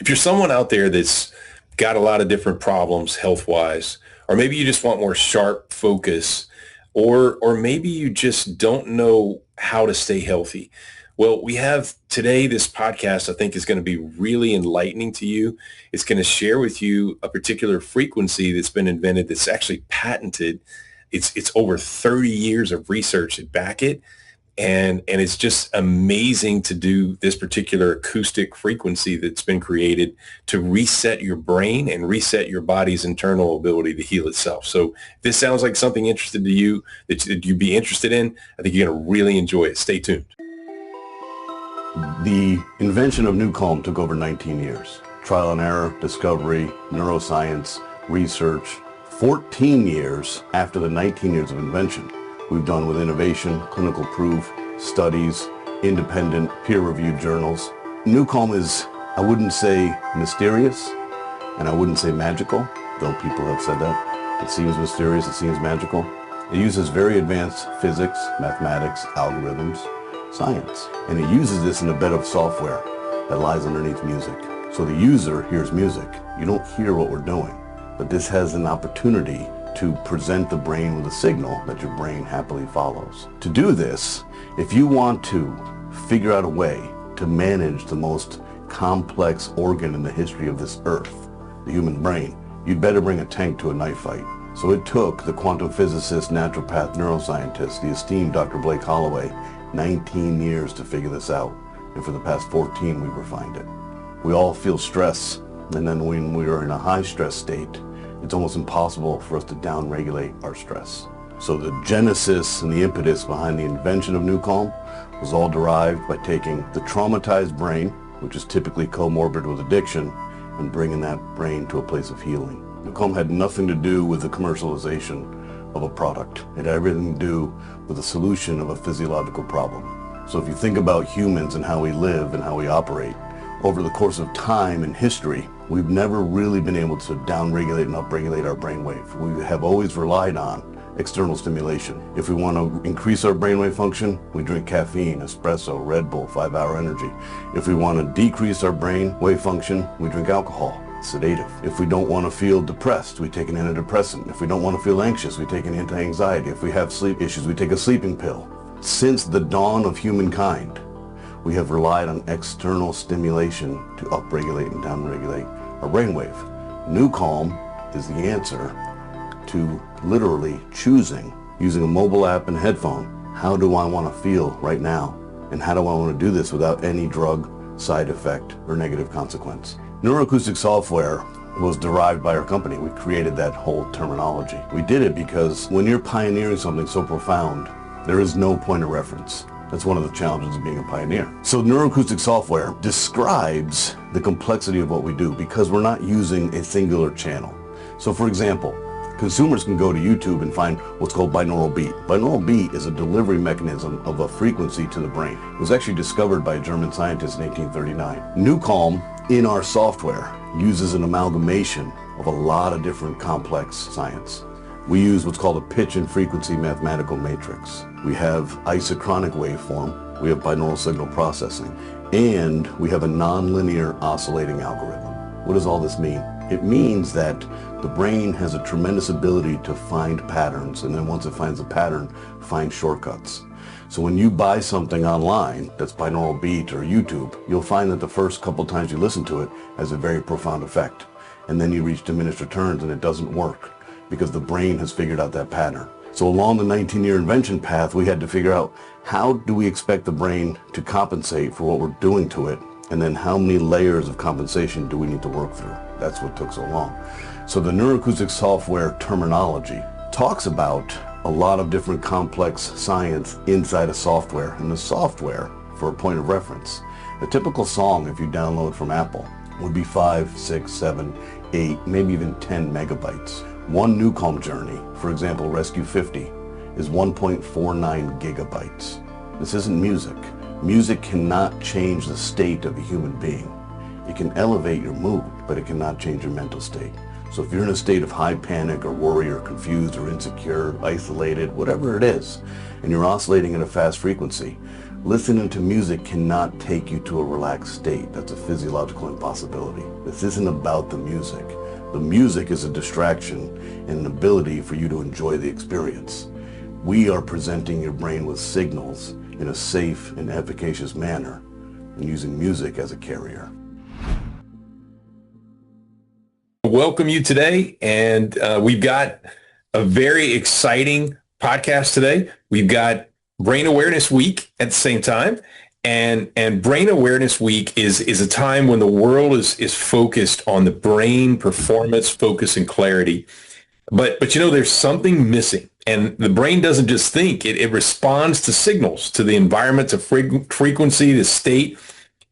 If you're someone out there that's got a lot of different problems health-wise, or maybe you just want more sharp focus, or maybe you just don't know how to stay healthy. Well, we have today, this podcast, I think, is going to be really enlightening to you. It's going to share with you a particular frequency that's been invented that's actually patented. It's over 30 years of research that back it. And it's just amazing to do this particular acoustic frequency that's been created to reset your brain and reset your body's internal ability to heal itself. So if this sounds like something interested to you that you'd be interested in, I think you're going to really enjoy it. Stay tuned. The invention of NuCalm took over 19 years. Trial and error, discovery, neuroscience, research. 14 years after the 19 years of invention, we've done with innovation, clinical proof, studies, independent, peer-reviewed journals. NuCalm is, I wouldn't say mysterious, and I wouldn't say magical, though people have said that. It seems mysterious, it seems magical. It uses very advanced physics, mathematics, algorithms, science. And it uses this in a bed of software that lies underneath music. So the user hears music. You don't hear what we're doing, but this has an opportunity to present the brain with a signal that your brain happily follows. To do this, if you want to figure out a way to manage the most complex organ in the history of this earth, the human brain, you'd better bring a tank to a knife fight. So it took the quantum physicist, naturopath, neuroscientist, the esteemed Dr. Blake Holloway, 19 years to figure this out. And for the past 14, we refined it. We all feel stress, and then when we are in a high stress state, it's almost impossible for us to downregulate our stress. So the genesis and the impetus behind the invention of NuCalm was all derived by taking the traumatized brain, which is typically comorbid with addiction, and bringing that brain to a place of healing. NuCalm had nothing to do with the commercialization of a product. It had everything to do with the solution of a physiological problem. So if you think about humans and how we live and how we operate, over the course of time and history, we've never really been able to downregulate and upregulate our brainwave. We have always relied on external stimulation. If we want to increase our brainwave function, we drink caffeine, espresso, Red Bull, 5-hour energy. If we want to decrease our brainwave function, we drink alcohol, sedative. If we don't want to feel depressed, we take an antidepressant. If we don't want to feel anxious, we take an anti-anxiety. If we have sleep issues, we take a sleeping pill. Since the dawn of humankind, we have relied on external stimulation to upregulate and downregulate our brainwave. NuCalm is the answer to literally choosing, using a mobile app and headphone, how do I want to feel right now? And how do I want to do this without any drug side effect or negative consequence? Neuroacoustic software was derived by our company. We created that whole terminology. We did it because when you're pioneering something so profound, there is no point of reference. That's one of the challenges of being a pioneer. So neuroacoustic software describes the complexity of what we do because we're not using a singular channel. So for example, consumers can go to YouTube and find what's called binaural beat. Binaural beat is a delivery mechanism of a frequency to the brain. It was actually discovered by a German scientist in 1839. NuCalm in our software uses an amalgamation of a lot of different complex science. We use what's called a pitch and frequency mathematical matrix. We have isochronic waveform, we have binaural signal processing, and we have a nonlinear oscillating algorithm. What does all this mean? It means that the brain has a tremendous ability to find patterns, and then once it finds a pattern, find shortcuts. So when you buy something online that's binaural beat or YouTube, you'll find that the first couple times you listen to it has a very profound effect. And then you reach diminished returns and it doesn't work, because the brain has figured out that pattern. So along the 19-year invention path, we had to figure out how do we expect the brain to compensate for what we're doing to it, and then how many layers of compensation do we need to work through? That's what took so long. So the neuroacoustic software terminology talks about a lot of different complex science inside of software. And the software, for a point of reference, a typical song, if you download from Apple, would be 5, 6, 7, 8, maybe even 10 megabytes. One NuCalm journey, for example, Rescue 50, is 1.49 gigabytes. This isn't music. Music cannot change the state of a human being. It can elevate your mood, but it cannot change your mental state. So if you're in a state of high panic or worry or confused or insecure, isolated, whatever it is, and you're oscillating at a fast frequency, Listening to music cannot take you to a relaxed state. That's a physiological impossibility. This isn't about the music. The music is a distraction and an ability for you to enjoy the experience. We are presenting your brain with signals in a safe and efficacious manner and using music as a carrier. Welcome you today, and we've got a very exciting podcast today. We've got Brain Awareness Week at the same time, and Brain Awareness Week is a time when the world is focused on the brain performance, focus, and clarity. But you know, there's something missing, and the brain doesn't just think; it responds to signals, to the environment, to frequency, the state,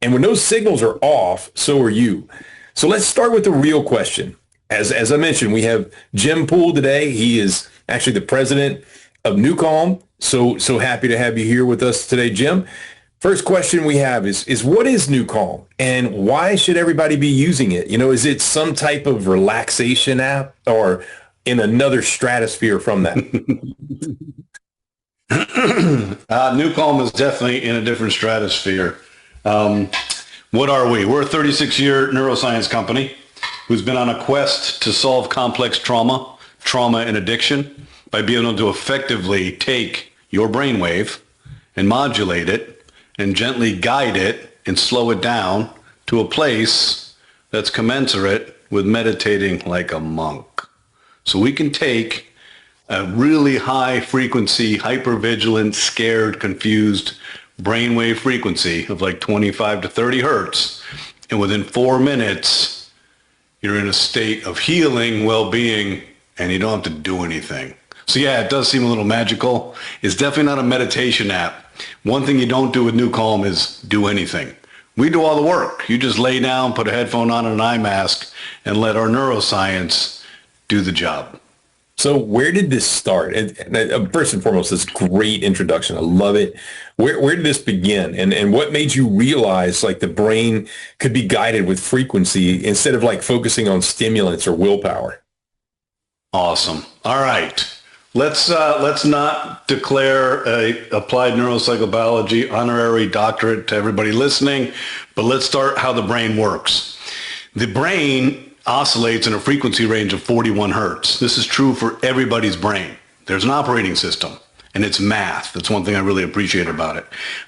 and when those signals are off, so are you. So let's start with the real question. As I mentioned, we have Jim Poole today. He is actually the president of NuCalm. So happy to have you here with us today, Jim. First question we have is what is NuCalm and why should everybody be using it? You know, is it some type of relaxation app or in another stratosphere from that? NuCalm is definitely in a different stratosphere. What are we? We're a 36-year neuroscience company who's been on a quest to solve complex trauma and addiction by being able to effectively take your brainwave and modulate it and gently guide it and slow it down to a place that's commensurate with meditating like a monk. So we can take a really high frequency, hypervigilant, scared, confused brainwave frequency of like 25 to 30 hertz, and within 4 minutes, you're in a state of healing, well-being, and you don't have to do anything. So yeah, it does seem a little magical. It's definitely not a meditation app. One thing you don't do with NuCalm is do anything. We do all the work. You just lay down, put a headphone on and an eye mask, and let our neuroscience do the job. So where did this start? And first and foremost, this great introduction. I love it. Where did this begin? And what made you realize like the brain could be guided with frequency instead of like focusing on stimulants or willpower? Awesome. All right. Let's not declare a applied neuropsychobiology honorary doctorate to everybody listening, but let's start how the brain works. The brain oscillates in a frequency range of 41 hertz. This is true for everybody's brain. There's an operating system, and it's math. That's one thing I really appreciate about it.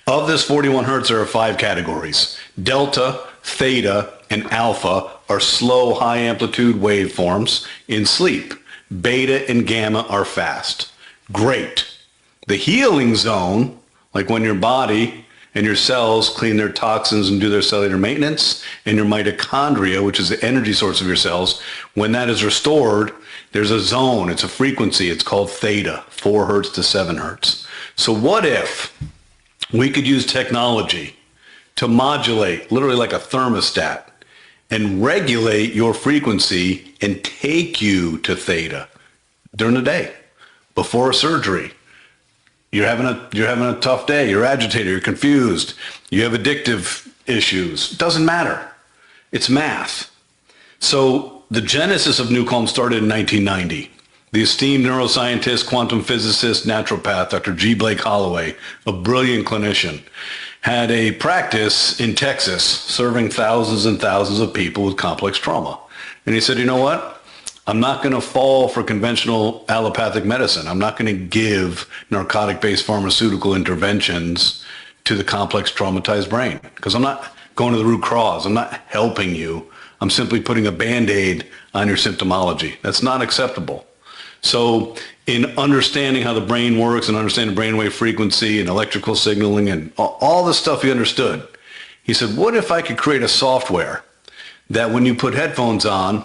Of this 41 hertz, there are 5 categories. Delta, theta, and alpha are slow, high amplitude waveforms in sleep. Beta and gamma are fast. Great. The healing zone, like when your body and your cells clean their toxins and do their cellular maintenance, and your mitochondria, which is the energy source of your cells, when that is restored, there's a zone, it's a frequency, it's called theta, 4 hertz to 7 hertz. So what if we could use technology to modulate, literally like a thermostat, and regulate your frequency and take you to theta during the day, before a surgery? You're having a tough day, you're agitated, you're confused, you have addictive issues. It doesn't matter. It's math. So the genesis of NuCalm started in 1990. The esteemed neuroscientist, quantum physicist, naturopath, Dr. G. Blake Holloway, a brilliant clinician, had a practice in Texas serving thousands and thousands of people with complex trauma. And he said, you know what? I'm not going to fall for conventional allopathic medicine. I'm not going to give narcotic-based pharmaceutical interventions to the complex traumatized brain, because I'm not going to the root cause. I'm not helping you. I'm simply putting a Band-Aid on your symptomology. That's not acceptable. So in understanding how the brain works and understanding brainwave frequency and electrical signaling and all the stuff he understood, he said, what if I could create a software that when you put headphones on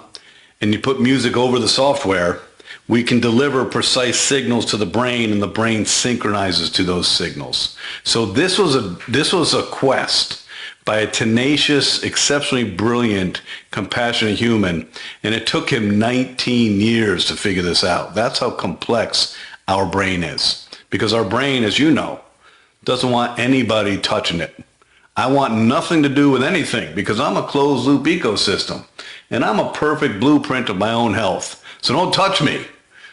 and you put music over the software, we can deliver precise signals to the brain and the brain synchronizes to those signals. So this was a quest by a tenacious, exceptionally brilliant, compassionate human, and it took him 19 years to figure this out. That's how complex our brain is. Because our brain, as you know, doesn't want anybody touching it. I want nothing to do with anything because I'm a closed loop ecosystem and I'm a perfect blueprint of my own health. So don't touch me.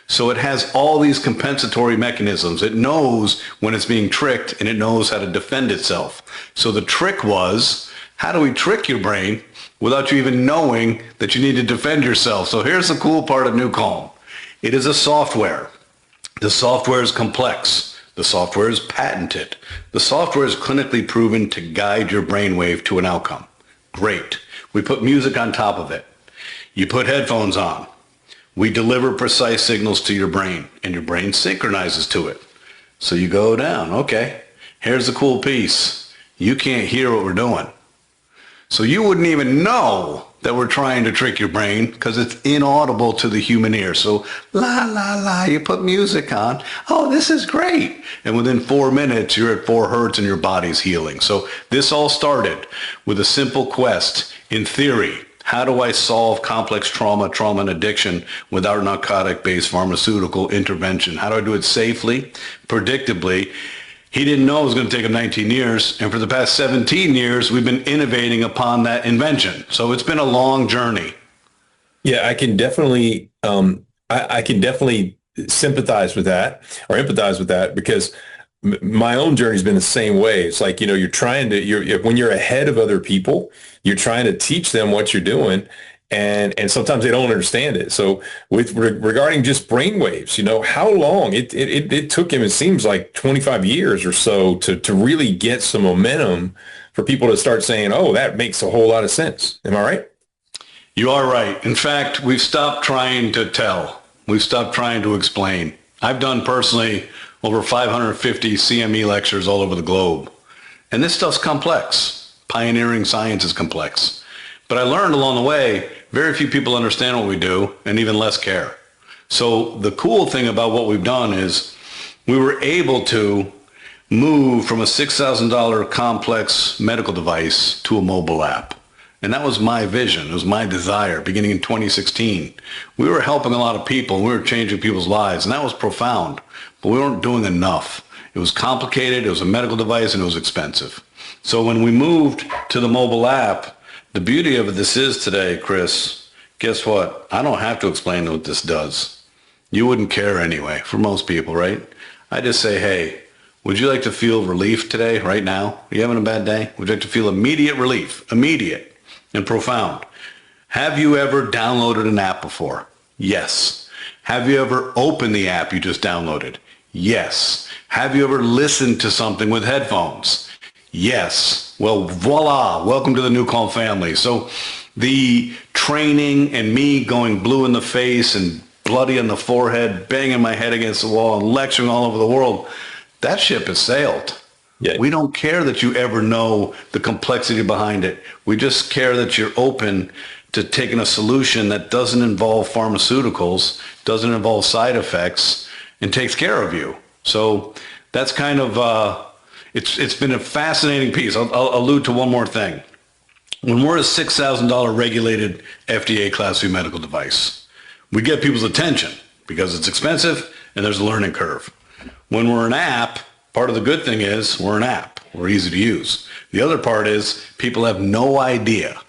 So it has all these compensatory mechanisms. It knows when it's being tricked, and it knows how to defend itself. So the trick was, how do we trick your brain without you even knowing that you need to defend yourself? So here's the cool part of NuCalm. It is a software. The software is complex. The software is patented. The software is clinically proven to guide your brainwave to an outcome. Great. We put music on top of it. You put headphones on. We deliver precise signals to your brain, and your brain synchronizes to it. So you go down. Okay, here's the cool piece. You can't hear what we're doing. So you wouldn't even know that we're trying to trick your brain because it's inaudible to the human ear. So la, la, la, you put music on. Oh, this is great. And within 4 minutes, you're at 4 hertz and your body's healing. So this all started with a simple quest. In theory, how do I solve complex trauma and addiction without narcotic-based pharmaceutical intervention? How do I do it safely, predictably? He didn't know it was going to take him 19 years, and for the past 17 years, we've been innovating upon that invention. So it's been a long journey. Yeah, I can definitely, I can definitely sympathize with that or empathize with that, because my own journey's been the same way. It's like, you're trying to, when you're ahead of other people, you're trying to teach them what you're doing. And sometimes they don't understand it. So regarding just brainwaves, how long it took him, it seems like 25 years or so to really get some momentum for people to start saying, oh, that makes a whole lot of sense. Am I right? You are right. In fact, we've stopped trying to tell. We've stopped trying to explain. I've done personally over 550 CME lectures all over the globe. And this stuff's complex. Pioneering science is complex. But I learned along the way, very few people understand what we do, and even less care. So the cool thing about what we've done is we were able to move from a $6,000 complex medical device to a mobile app. And that was my vision. It was my desire beginning in 2016. We were helping a lot of people, and we were changing people's lives, and that was profound. But we weren't doing enough. It was complicated, it was a medical device, and it was expensive. So when we moved to the mobile app, the beauty of this is today, Chris, guess what? I don't have to explain what this does. You wouldn't care anyway, for most people, right? I just say, hey, would you like to feel relief today, right now? Are you having a bad day? Would you like to feel immediate relief? Immediate and profound. Have you ever downloaded an app before? Yes. Have you ever opened the app you just downloaded? Yes. Have you ever listened to something with headphones? Yes. Well, voila. Welcome to the NuCalm family. So the training and me going blue in the face and bloody on the forehead, banging my head against the wall and lecturing all over the world, that ship has sailed. Yeah. We don't care that you ever know the complexity behind it. We just care that you're open to taking a solution that doesn't involve pharmaceuticals, doesn't involve side effects, and takes care of you. So that's kind of, it's been a fascinating piece. I'll allude to one more thing. When we're a $6,000 regulated FDA Class II medical device, we get people's attention because it's expensive and there's a learning curve. When we're an app, part of the good thing is we're an app. We're easy to use. The other part is people have no idea.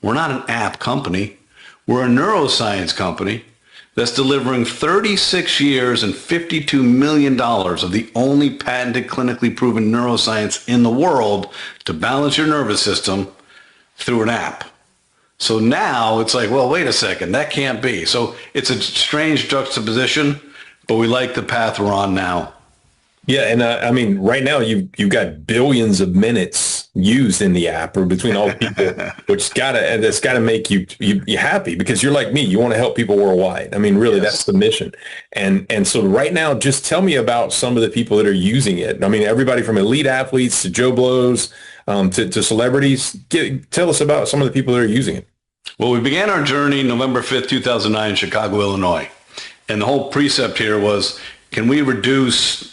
We're not an app company. We're a neuroscience company that's delivering 36 years and $52 million of the only patented clinically proven neuroscience in the world to balance your nervous system through an app. So now it's like, well, wait a second, that can't be. So it's a strange juxtaposition, but we like the path we're on now. Yeah, and I mean, right now you've got billions of minutes used in the app or between all the people, which that's gotta make you happy because you're like me. You want to help people worldwide. I mean, really, yes. That's the mission. And so right now, just tell me about some of the people that are using it. I mean, everybody from elite athletes to Joe Blows to celebrities. Tell us about some of the people that are using it. Well, we began our journey November 5th, 2009 in Chicago, Illinois. And the whole precept here was, can we reduce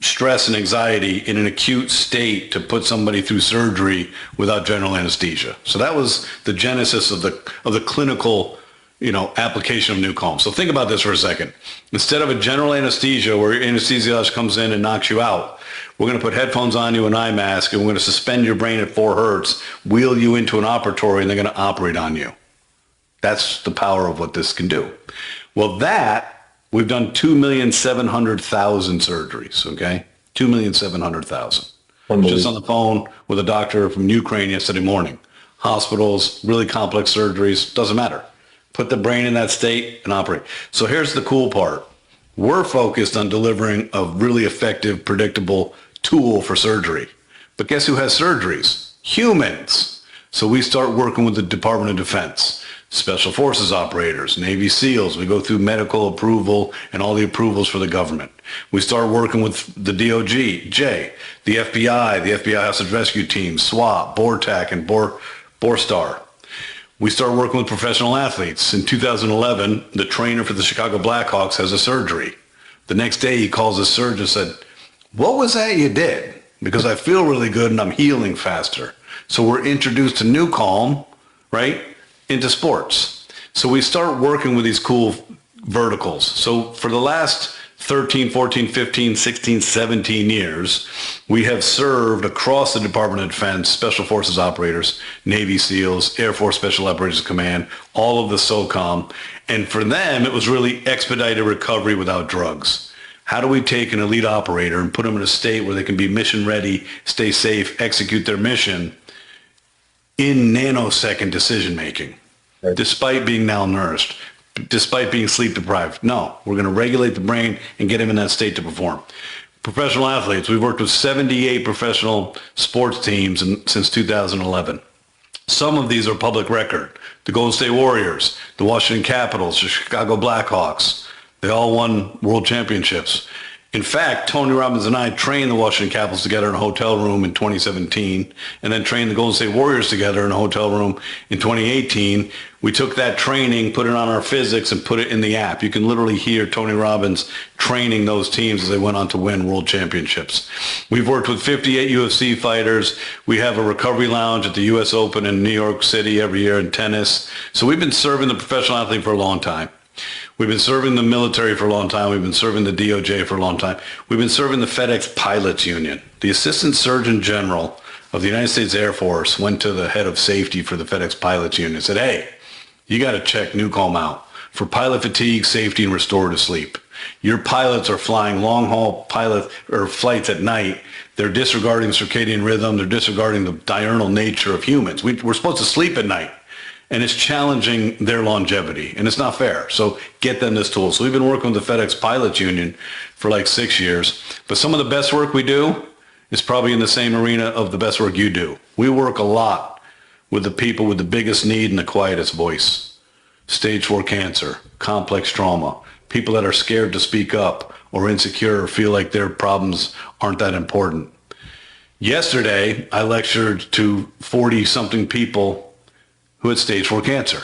stress and anxiety in an acute state to put somebody through surgery without general anesthesia? So that was the genesis of the clinical, application of NuCalm. So think about this for a second. Instead of a general anesthesia where your anesthesiologist comes in and knocks you out, we're going to put headphones on you, an eye mask, and we're going to suspend your brain at 4 hertz, wheel you into an operatory, and they're going to operate on you. That's the power of what this can do. Well, that We've done 2,700,000 surgeries, okay? 2,700,000. Just on the phone with a doctor from Ukraine yesterday morning. Hospitals, really complex surgeries, doesn't matter. Put the brain in that state and operate. So here's the cool part. We're focused on delivering a really effective, predictable tool for surgery. But guess who has surgeries? Humans. So we start working with the Department of Defense, Special Forces operators, Navy SEALs. We go through medical approval and all the approvals for the government. We start working with the DOJ, the FBI Hostage Rescue Team, SWAT, BORTAC, and BORSTAR. We start working with professional athletes. In 2011, the trainer for the Chicago Blackhawks has a surgery. The next day he calls his surgeon and said, "What was that you did? Because I feel really good and I'm healing faster." So we're introduced to NuCalm, right, into sports. So we start working with these cool verticals. So for the last 13, 14, 15, 16, 17 years, we have served across the Department of Defense, Special Forces operators, Navy SEALs, Air Force Special Operations Command, all of the SOCOM. And for them, it was really expedited recovery without drugs. How do we take an elite operator and put them in a state where they can be mission ready, stay safe, execute their mission in nanosecond decision making, right, despite being malnourished, despite being sleep deprived? No, we're going to regulate the brain and get him in that state to perform. Professional athletes, we've worked with 78 professional sports teams since 2011. Some of these are public record. The Golden State Warriors, the Washington Capitals, the Chicago Blackhawks, they all won world championships. In fact, Tony Robbins and I trained the Washington Capitals together in a hotel room in 2017, and then trained the Golden State Warriors together in a hotel room in 2018. We took that training, put it on our physics, and put it in the app. You can literally hear Tony Robbins training those teams as they went on to win world championships. We've worked with 58 UFC fighters. We have a recovery lounge at the US Open in New York City every year in tennis. So we've been serving the professional athlete for a long time. We've been serving the military for a long time. We've been serving the DOJ for a long time. We've been serving the FedEx Pilots Union. The Assistant Surgeon General of the United States Air Force went to the head of safety for the FedEx Pilots Union and said, "Hey, you got to check NuCalm out for pilot fatigue, safety, and restorative sleep. Your pilots are flying long-haul flights at night. They're disregarding circadian rhythm. They're disregarding the diurnal nature of humans. We're supposed to sleep at night. And it's challenging their longevity, and it's not fair. So get them this tool." So we've been working with the FedEx Pilots Union for like 6 years. But some of the best work we do is probably in the same arena of the best work you do. We work a lot with the people with the biggest need and the quietest voice. Stage 4 cancer, complex trauma, people that are scared to speak up or insecure or feel like their problems aren't that important. Yesterday, I lectured to 40-something people who had stage 4 cancer.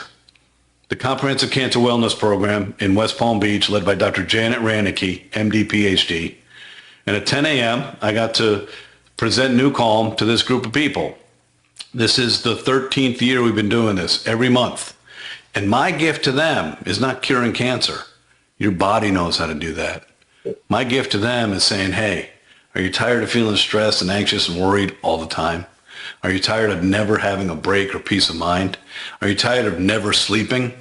The Comprehensive Cancer Wellness Program in West Palm Beach, led by Dr. Janet Ranicky, MD, PhD. And at 10 a.m., I got to present NuCalm to this group of people. This is the 13th year we've been doing this, every month. And my gift to them is not curing cancer. Your body knows how to do that. My gift to them is saying, "Hey, are you tired of feeling stressed and anxious and worried all the time? Are you tired of never having a break or peace of mind? Are you tired of never sleeping?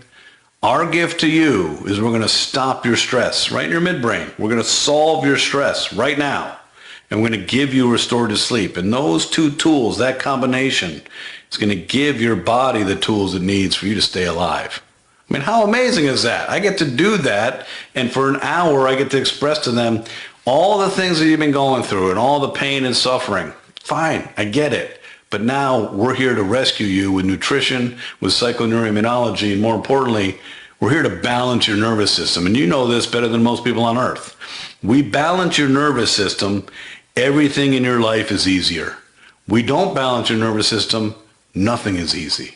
Our gift to you is we're going to stop your stress right in your midbrain. We're going to solve your stress right now. And we're going to give you restorative sleep." And those two tools, that combination, is going to give your body the tools it needs for you to stay alive. I mean, how amazing is that? I get to do that, and for an hour I get to express to them all the things that you've been going through and all the pain and suffering. Fine, I get it. But now we're here to rescue you with nutrition, with psychoneuroimmunology, and more importantly, we're here to balance your nervous system. And you know this better than most people on earth. We balance your nervous system, everything in your life is easier. We don't balance your nervous system, nothing is easy.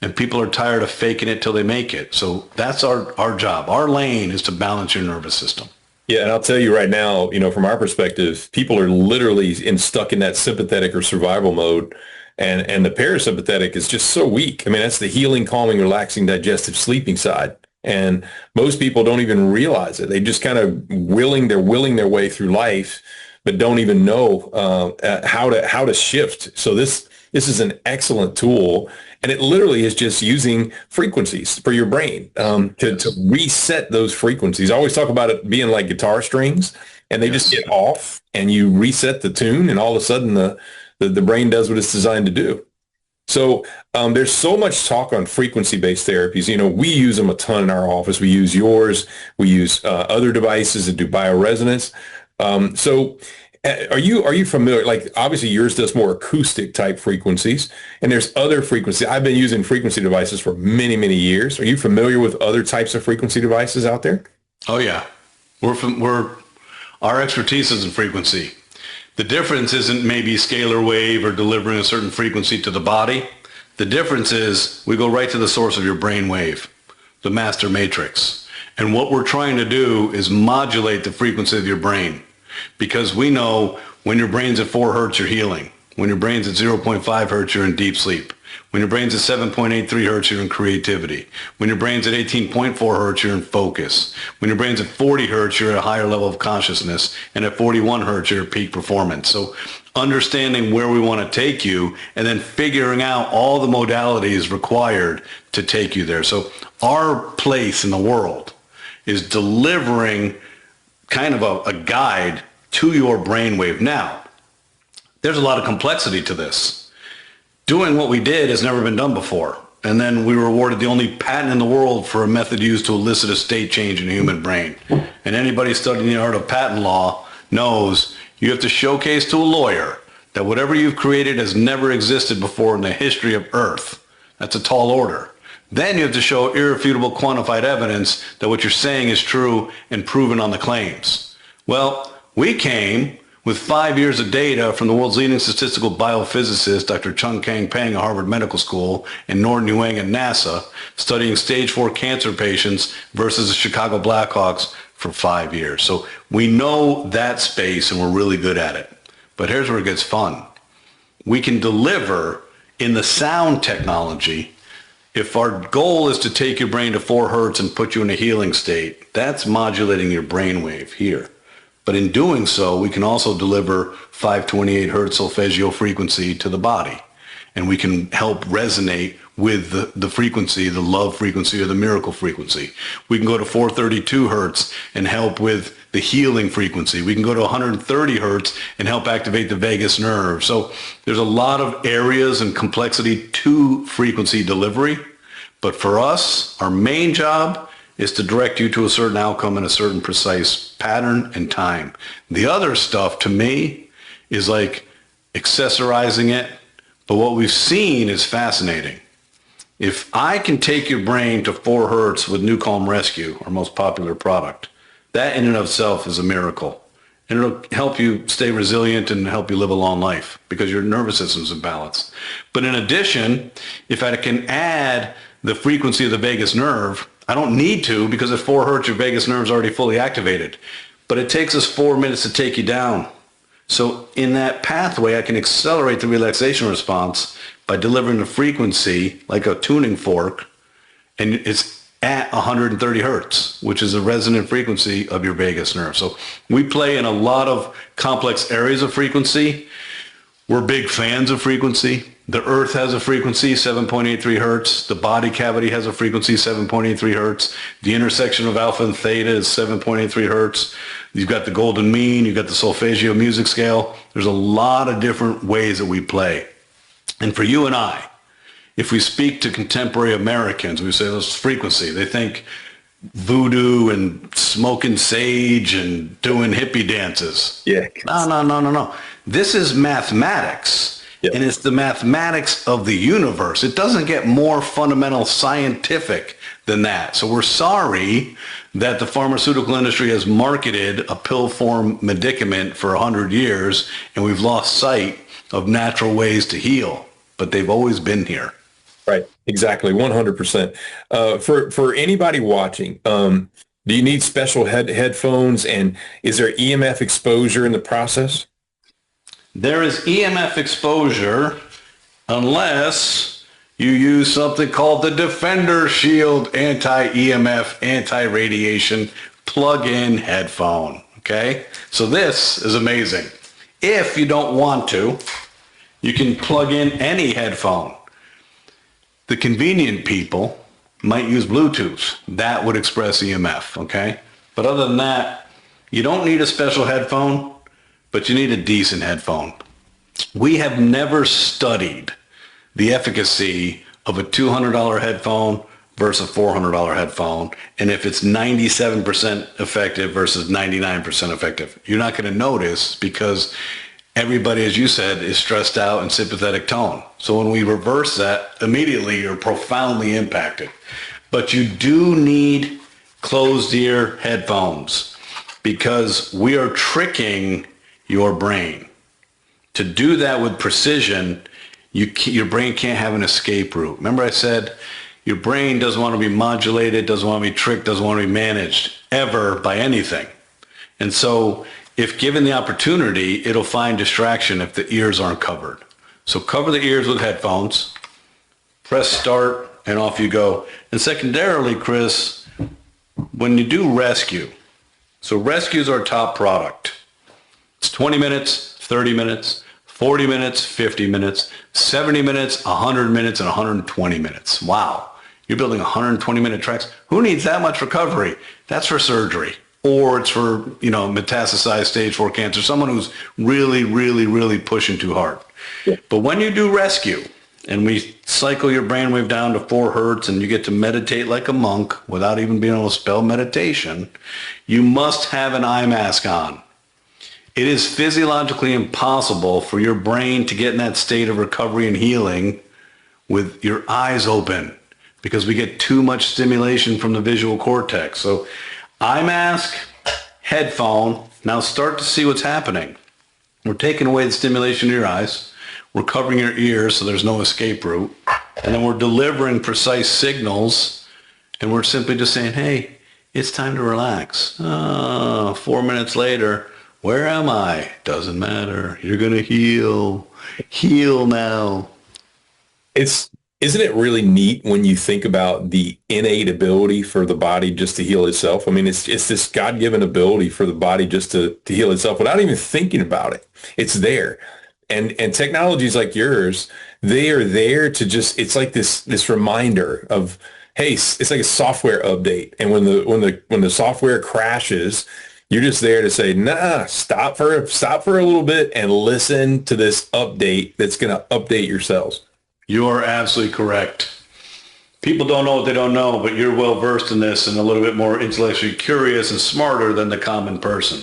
And people are tired of faking it till they make it. So that's our job. Our lane is to balance your nervous system. Yeah, and I'll tell you right now, from our perspective, people are literally stuck in that sympathetic or survival mode, and the parasympathetic is just so weak. I mean, that's the healing, calming, relaxing, digestive, sleeping side. And most people don't even realize it. They just kind of willing their way through life, but don't even know how to shift. So this This is an excellent tool. And it literally is just using frequencies for your brain to reset those frequencies. I always talk about it being like guitar strings, and they just get off and you reset the tune, and all of a sudden the brain does what it's designed to do. So there's so much talk on frequency-based therapies. We use them a ton in our office. We use yours. We use other devices that do bioresonance. So are you familiar? Like, obviously yours does more acoustic type frequencies, and there's other frequencies. I've been using frequency devices for many, many years. Are you familiar with other types of frequency devices out there? Oh yeah, our expertise is in frequency. The difference isn't maybe scalar wave or delivering a certain frequency to the body. The difference is we go right to the source of your brain wave, the master matrix. And what we're trying to do is modulate the frequency of your brain, because we know when your brain's at 4 hertz, you're healing. When your brain's at 0.5 hertz, you're in deep sleep. When your brain's at 7.83 hertz, you're in creativity. When your brain's at 18.4 hertz, you're in focus. When your brain's at 40 hertz, you're at a higher level of consciousness. And at 41 hertz, you're at peak performance. So understanding where we want to take you and then figuring out all the modalities required to take you there. So our place in the world is delivering kind of a guide to your brainwave. Now, there's a lot of complexity to this. Doing what we did has never been done before. And then we were awarded the only patent in the world for a method used to elicit a state change in a human brain. And anybody studying the art of patent law knows you have to showcase to a lawyer that whatever you've created has never existed before in the history of Earth. That's a tall order. Then you have to show irrefutable quantified evidence that what you're saying is true and proven on the claims. Well, we came with 5 years of data from the world's leading statistical biophysicist, Dr. Chung Kang Pang at Harvard Medical School, and Norton Yuang at NASA, studying stage 4 cancer patients versus the Chicago Blackhawks for 5 years. So we know that space and we're really good at it. But here's where it gets fun. We can deliver in the sound technology. If our goal is to take your brain to 4 hertz and put you in a healing state, that's modulating your brainwave here. But in doing so, we can also deliver 528 hertz solfeggio frequency to the body. And we can help resonate with the frequency, the love frequency or the miracle frequency. We can go to 432 hertz and help with the healing frequency. We can go to 130 hertz and help activate the vagus nerve. So there's a lot of areas and complexity to frequency delivery. But for us, our main job is to direct you to a certain outcome in a certain precise pattern and time. The other stuff, to me, is like accessorizing it. But what we've seen is fascinating. If I can take your brain to 4 hertz with NuCalm Rescue, our most popular product, that in and of itself is a miracle. And it'll help you stay resilient and help you live a long life because your nervous system's in balance. But in addition, if I can add the frequency of the vagus nerve, I don't need to, because at 4 hertz, your vagus nerve is already fully activated. But it takes us 4 minutes to take you down. So in that pathway, I can accelerate the relaxation response by delivering the frequency like a tuning fork, and it's at 130 hertz, which is a resonant frequency of your vagus nerve. So we play in a lot of complex areas of frequency. We're big fans of frequency. The earth has a frequency, 7.83 hertz. The body cavity has a frequency, 7.83 hertz. The intersection of alpha and theta is 7.83 hertz. You've got the golden mean, you've got the solfeggio music scale. There's a lot of different ways that we play. And for you and I, if we speak to contemporary Americans, we say this frequency, they think voodoo and smoking sage and doing hippie dances. Yeah. No. This is mathematics. Yep. And it's the mathematics of the universe. It doesn't get more fundamental scientific than that. So we're sorry that the pharmaceutical industry has marketed a pill form medicament for 100 years and we've lost sight of natural ways to heal, but they've always been here. Right. Exactly. 100%. For anybody watching, do you need special headphones, and is there EMF exposure in the process? There is EMF exposure unless you use something called the Defender Shield anti-EMF, anti-radiation plug-in headphone. Okay? So this is amazing. If you don't want to, You can plug in any headphone. The convenient people might use Bluetooth. That would express EMF, okay? But other than that, you don't need a special headphone, but you need a decent headphone. We have never studied the efficacy of a $200 headphone versus a $400 headphone, and if it's 97% effective versus 99% effective. You're not going to notice because everybody, as you said, is stressed out and sympathetic tone. So when we reverse that, immediately you're profoundly impacted. But you do need closed ear headphones because we are tricking your brain. To do that with precision, your brain can't have an escape route. Remember I said your brain doesn't want to be modulated, doesn't want to be tricked, doesn't want to be managed ever by anything. And so if given the opportunity, it'll find distraction if the ears aren't covered. So cover the ears with headphones, press start, and off you go. And secondarily, Chris, when you do rescue, so rescue is our top product. It's 20 minutes, 30 minutes, 40 minutes, 50 minutes, 70 minutes, 100 minutes, and 120 minutes. Wow. You're building 120-minute tracks. Who needs that much recovery? That's for surgery. Or it's for, metastasized stage 4 cancer, someone who's really, really, really pushing too hard. Yeah. But when you do rescue, and we cycle your brainwave down to 4 hertz, and you get to meditate like a monk without even being able to spell meditation, you must have an eye mask on. It is physiologically impossible for your brain to get in that state of recovery and healing with your eyes open because we get too much stimulation from the visual cortex. So eye mask, headphone, now start to see what's happening. We're taking away the stimulation of your eyes. We're covering your ears so there's no escape route. And then we're delivering precise signals. And we're simply just saying, hey, it's time to relax. 4 minutes later, where am I? Doesn't matter. You're going to heal. Heal now. Isn't it really neat when you think about the innate ability for the body just to heal itself? I mean, it's this God-given ability for the body just to heal itself without even thinking about it. It's there. And technologies like yours, they are there to just, it's like this reminder of, hey, it's like a software update. And when the software crashes, you're just there to say, nah, stop for a little bit and listen to this update that's going to update your cells. You are absolutely correct. People don't know what they don't know, but you're well versed in this and a little bit more intellectually curious and smarter than the common person.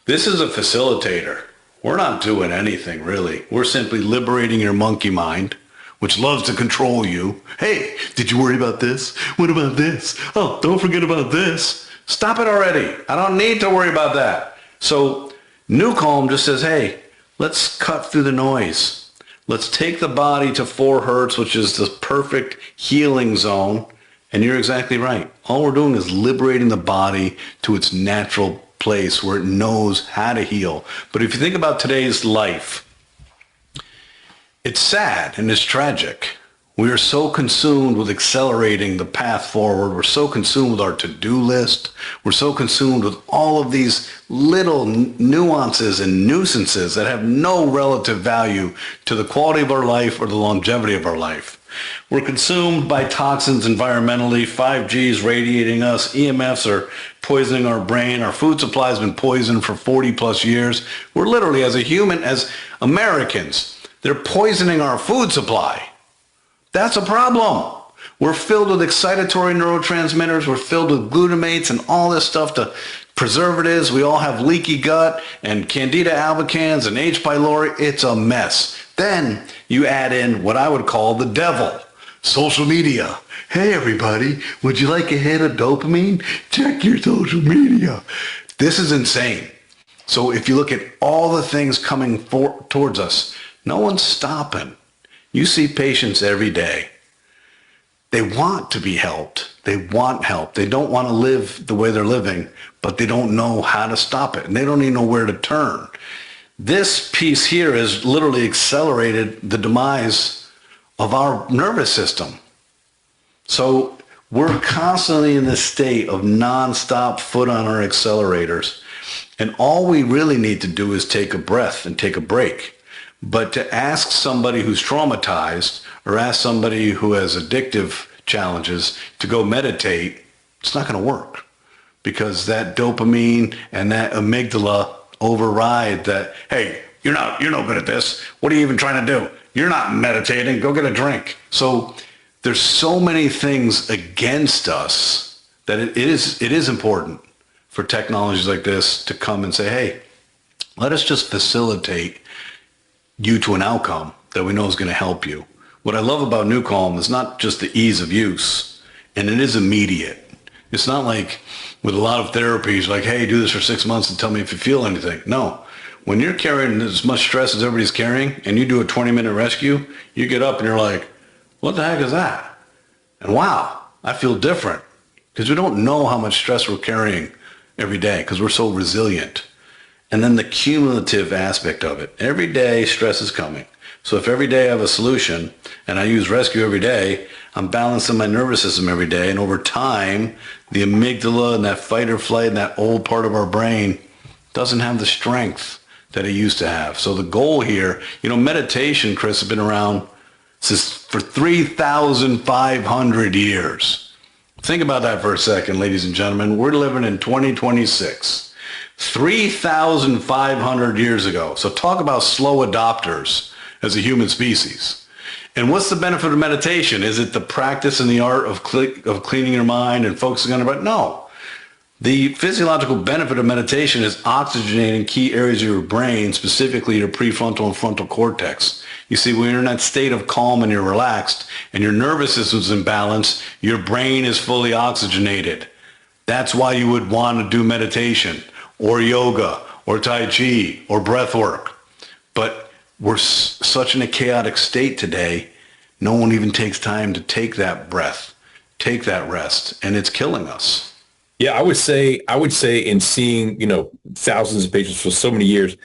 This is a facilitator. We're not doing anything, really. We're simply liberating your monkey mind, which loves to control you. Hey, did you worry about this? What about this? Oh, don't forget about this. Stop it already. I don't need to worry about that. So NuCalm just says, hey, let's cut through the noise. Let's take the body to 4 hertz, which is the perfect healing zone. And you're exactly right. All we're doing is liberating the body to its natural place where it knows how to heal. But if you think about today's life, it's sad and it's tragic. We are so consumed with accelerating the path forward. We're so consumed with our to-do list. We're so consumed with all of these little nuances and nuisances that have no relative value to the quality of our life or the longevity of our life. We're consumed by toxins environmentally. 5G is radiating us. EMFs are poisoning our brain. Our food supply has been poisoned for 40 plus years. We're literally, as Americans, they're poisoning our food supply. That's a problem. We're filled with excitatory neurotransmitters. We're filled with glutamates and all this stuff, to preservatives. We all have leaky gut and Candida albicans and H. pylori. It's a mess. Then you add in what I would call the devil, social media. Hey, everybody, would you like a hit of dopamine? Check your social media. This is insane. So if you look at all the things coming towards us, no one's stopping. You see patients every day. They want to be helped. They want help. They don't want to live the way they're living, but they don't know how to stop it, and they don't even know where to turn. This piece here has literally accelerated the demise of our nervous system. So we're constantly in this state of nonstop foot on our accelerators, and all we really need to do is take a breath and take a break. But to ask somebody who's traumatized or ask somebody who has addictive challenges to go meditate, it's not going to work, because that dopamine and that amygdala override that, hey, you're no good at this. What are you even trying to do? You're not meditating. Go get a drink. So there's so many things against us that it is important for technologies like this to come and say, hey, let us just facilitate you to an outcome that we know is going to help you. What I love about NuCalm is not just the ease of use, and it is immediate. It's not like with a lot of therapies, like, hey, do this for 6 months and tell me if you feel anything. No. When you're carrying as much stress as everybody's carrying and you do a 20-minute rescue, you get up and you're like, what the heck is that? And wow, I feel different, because we don't know how much stress we're carrying every day because we're so resilient. And then the cumulative aspect of it. Every day stress is coming. So if every day I have a solution and I use rescue every day, I'm balancing my nervous system every day. And over time, the amygdala and that fight or flight and that old part of our brain doesn't have the strength that it used to have. So the goal here, meditation, Chris, has been around for 3,500 years. Think about that for a second, ladies and gentlemen. We're living in 2026. 3,500 years ago. So talk about slow adopters as a human species. And what's the benefit of meditation? Is it the practice and the art of cleaning your mind and focusing on it? No. The physiological benefit of meditation is oxygenating key areas of your brain, specifically your prefrontal and frontal cortex. You see, when you're in that state of calm and you're relaxed and your nervous system's in balance, your brain is fully oxygenated. That's why you would want to do meditation or yoga or Tai Chi or breath work. But we're such in a chaotic state today, no one even takes time to take that breath, take that rest, and it's killing us. Yeah, I would say in seeing, thousands of patients for so many years,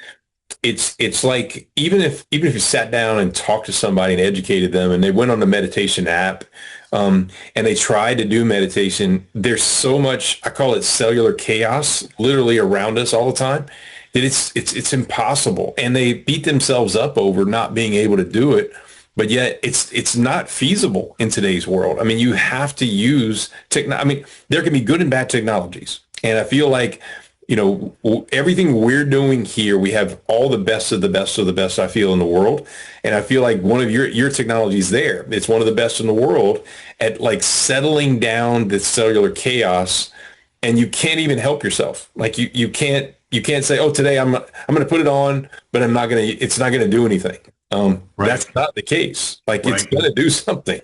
it's like even if you sat down and talked to somebody and educated them and they went on the meditation app, and they tried to do meditation, there's so much, I call it cellular chaos, literally around us all the time, that it's impossible. And they beat themselves up over not being able to do it. But yet it's not feasible in today's world. I mean, you have to use there can be good and bad technologies. And I feel like, everything we're doing here, we have all the best of the best of the best, I feel, in the world. And I feel like one of your technologies there, it's one of the best in the world at like settling down the cellular chaos, and you can't even help yourself. Like you can't say, oh, today I'm going to put it on, but it's not going to do anything. Right. That's not the case. Like, it's going to do something.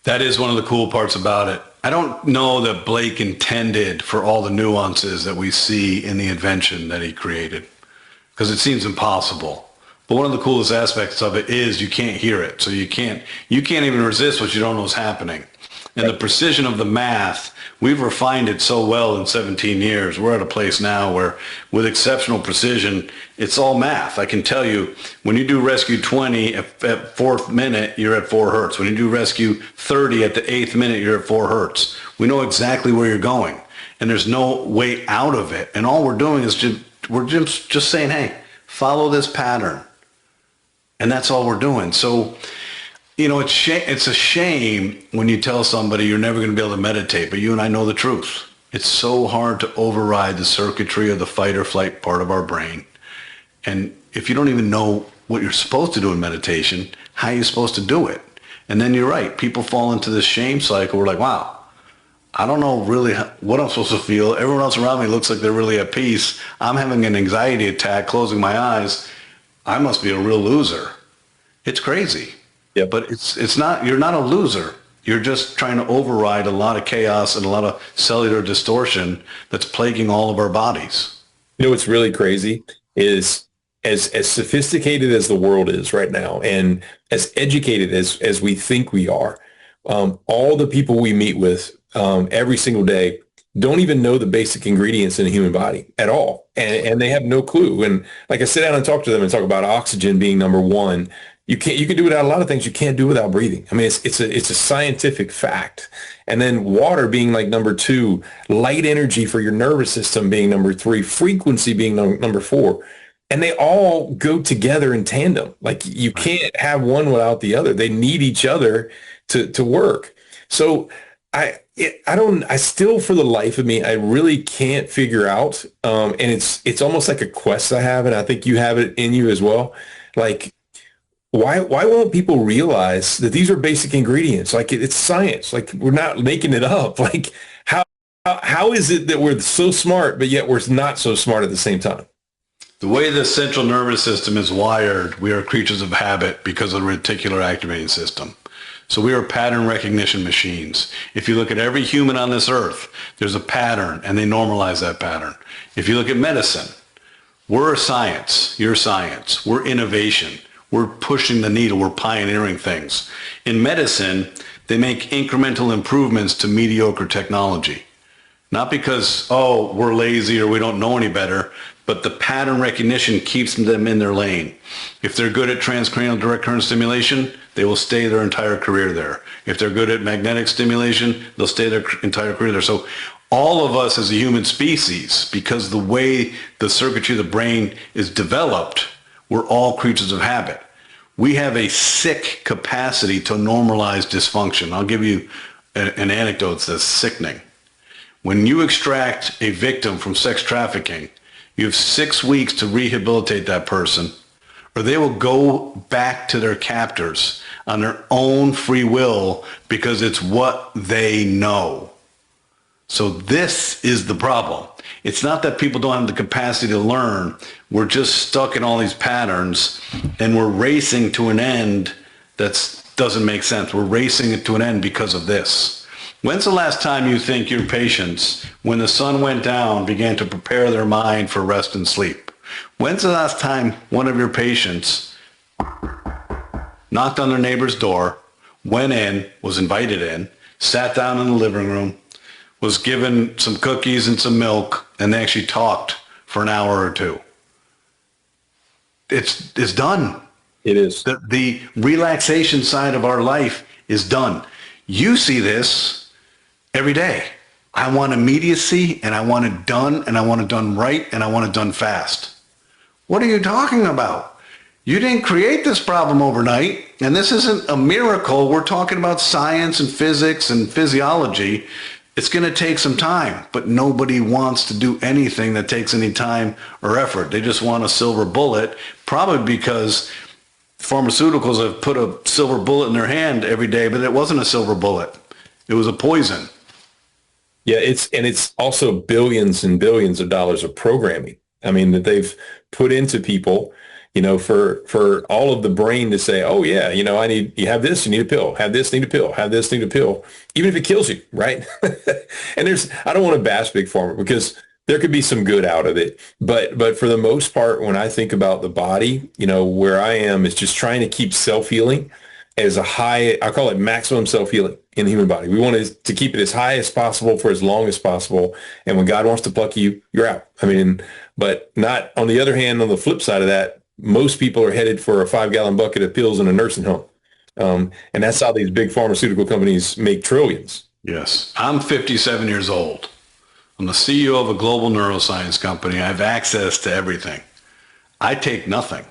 That is one of the cool parts about it. I don't know that Blake intended for all the nuances that we see in the invention that he created, because it seems impossible. But one of the coolest aspects of it is you can't hear it. So you can't even resist what you don't know is happening. And the precision of the math, we've refined it so well in 17 years. We're at a place now where, with exceptional precision, it's all math. I can tell you, when you do rescue 20 at fourth minute, you're at 4 hertz. When you do rescue 30 at the 8th minute, you're at 4 hertz. We know exactly where you're going, and there's no way out of it. And all we're doing is we're just saying, hey, follow this pattern. And that's all we're doing. So, it's a shame when you tell somebody you're never going to be able to meditate, but you and I know the truth. It's so hard to override the circuitry of the fight or flight part of our brain. And if you don't even know what you're supposed to do in meditation, how are you supposed to do it? And then you're right. People fall into this shame cycle. We're like, wow, I don't know really what I'm supposed to feel. Everyone else around me looks like they're really at peace. I'm having an anxiety attack, closing my eyes. I must be a real loser. It's crazy. Yeah, but it's not, you're not a loser. You're just trying to override a lot of chaos and a lot of cellular distortion that's plaguing all of our bodies. What's really crazy is as sophisticated as the world is right now, and as educated as we think we are, all the people we meet with every single day don't even know the basic ingredients in the human body at all. And they have no clue. And like, I sit down and talk to them and talk about oxygen being number one. You can do without a lot of things you can't do without breathing. I mean, it's a scientific fact. And then water being like number 2, light energy for your nervous system being number 3, frequency being number 4. and they all go together in tandem. Like you can't have one without the other. They need each other to work. So I still, for the life of me, I really can't figure out. And it's almost like a quest I have, and I think you have it in you as well. Like, why won't people realize that these are basic ingredients? Like it's science. Like we're not making it up. Like how is it that we're so smart, but yet we're not so smart at the same time? The way the central nervous system is wired, we are creatures of habit because of the reticular activating system. So we are pattern recognition machines. If you look at every human on this earth, there's a pattern, and they normalize that pattern. If you look at medicine, we're science, you're science, we're innovation. We're pushing the needle, we're pioneering things. In medicine, they make incremental improvements to mediocre technology. Not because, oh, we're lazy or we don't know any better, but the pattern recognition keeps them in their lane. If they're good at transcranial direct current stimulation, they will stay their entire career there. If they're good at magnetic stimulation, they'll stay their entire career there. So all of us as a human species, because the way the circuitry of the brain is developed, we're all creatures of habit. We have a sick capacity to normalize dysfunction. I'll give you an anecdote that's sickening. When you extract a victim from sex trafficking, you have 6 weeks to rehabilitate that person, or they will go back to their captors on their own free will because it's what they know. So this is the problem. It's not that people don't have the capacity to learn. We're just stuck in all these patterns, and we're racing to an end that doesn't make sense. We're racing it to an end because of this. When's the last time you think your patients, when the sun went down, began to prepare their mind for rest and sleep? When's the last time one of your patients knocked on their neighbor's door, went in, was invited in, sat down in the living room, was given some cookies and some milk, and they actually talked for an hour or two? It's done. It is. The relaxation side of our life is done. You see this every day. I want immediacy, and I want it done, and I want it done right, and I want it done fast. What are you talking about? You didn't create this problem overnight, and this isn't a miracle. We're talking about science and physics and physiology. It's going to take some time, but nobody wants to do anything that takes any time or effort. They just want a silver bullet, probably because pharmaceuticals have put a silver bullet in their hand every day, but it wasn't a silver bullet. It was a poison. Yeah, it's also billions and billions of dollars of programming. I mean, that they've put into people, for all of the brain to say, oh yeah, you have this, you need a pill, have this, need a pill, have this, need a pill, even if it kills you, right? And I don't want to bash Big Pharma because there could be some good out of it. But for the most part, when I think about the body, where I am is just trying to keep self-healing as a high, I call it maximum self-healing in the human body. We want to keep it as high as possible for as long as possible. And when God wants to pluck you, you're out. I mean, but not on the other hand, on the flip side of that, most people are headed for a 5-gallon bucket of pills in a nursing home. And that's how these big pharmaceutical companies make trillions. Yes. I'm 57 years old. I'm the CEO of a global neuroscience company. I have access to everything. I take nothing.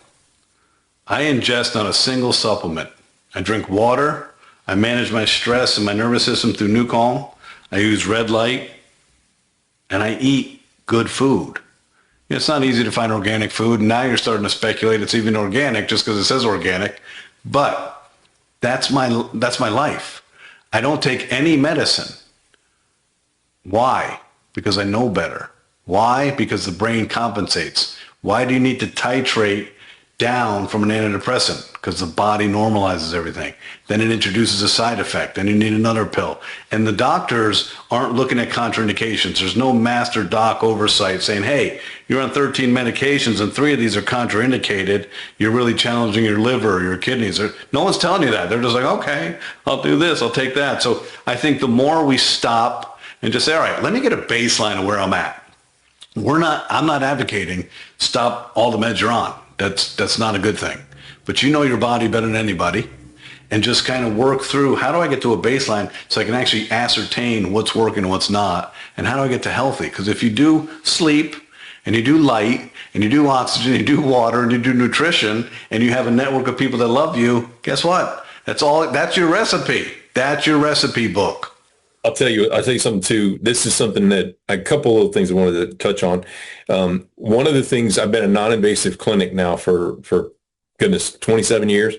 I ingest not a single supplement. I drink water. I manage my stress and my nervous system through NuCalm. I use red light, and I eat good food. It's not easy to find organic food. Now you're starting to speculate it's even organic just because it says organic. But that's my life. I don't take any medicine. Why? Because I know better. Why? Because the brain compensates. Why do you need to titrate down from an antidepressant? Because the body normalizes everything. Then it introduces a side effect. Then you need another pill. And the doctors aren't looking at contraindications. There's no master doc oversight saying, hey, you're on 13 medications and 3 of these are contraindicated. You're really challenging your liver or your kidneys. No one's telling you that. They're just like, okay, I'll do this, I'll take that. So I think the more we stop and just say, all right, let me get a baseline of where I'm at. I'm not advocating stop all the meds you're on. That's not a good thing. But you know your body better than anybody, and just kind of work through, how do I get to a baseline so I can actually ascertain what's working and what's not, and how do I get to healthy? Because if you do sleep and you do light, and you do oxygen, you do water, and you do nutrition, and you have a network of people that love you, guess what? That's your recipe. That's your recipe book. I'll tell you something too. This is something that a couple of things I wanted to touch on. One of the things, I've been a non-invasive clinic now for goodness, 27 years.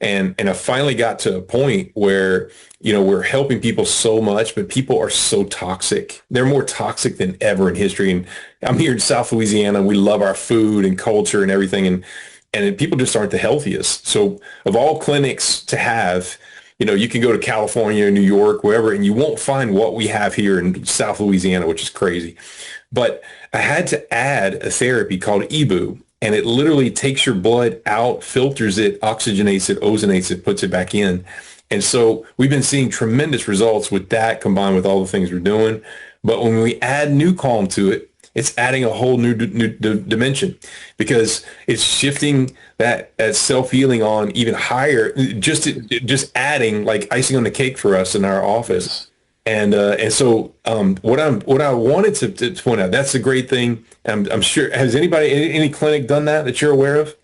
And I finally got to a point where, we're helping people so much, but people are so toxic. They're more toxic than ever in history. And I'm here in South Louisiana. We love our food and culture and everything. And people just aren't the healthiest. So of all clinics to have, you can go to California or New York, wherever, and you won't find what we have here in South Louisiana, which is crazy. But I had to add a therapy called EBU, and it literally takes your blood out, filters it, oxygenates it, ozonates it, puts it back in. And so we've been seeing tremendous results with that combined with all the things we're doing. But when we add NuCalm to it, it's adding a whole new dimension, because it's shifting that self-healing on even higher, just adding like icing on the cake for us in our office. And so what I wanted to point out, that's a great thing. I'm sure, has any clinic done that you're aware of?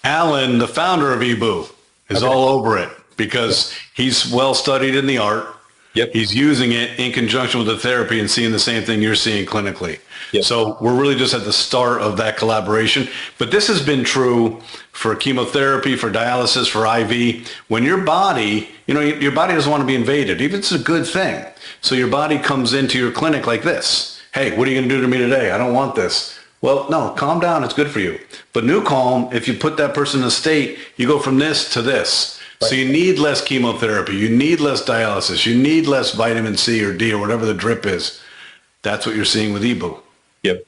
Alan, the founder of EBU, is all over it because he's well studied in the art. Yep. He's using it in conjunction with the therapy and seeing the same thing you're seeing clinically. Yep. So we're really just at the start of that collaboration. But this has been true for chemotherapy, for dialysis, for IV. When your body, your body doesn't want to be invaded, even if it's a good thing. So your body comes into your clinic like this. Hey, what are you going to do to me today? I don't want this. Well, no, calm down. It's good for you. But NuCalm, if you put that person in a state, you go from this to this. Right. So you need less chemotherapy. You need less dialysis. You need less vitamin C or D or whatever the drip is. That's what you're seeing with EBU. Yep.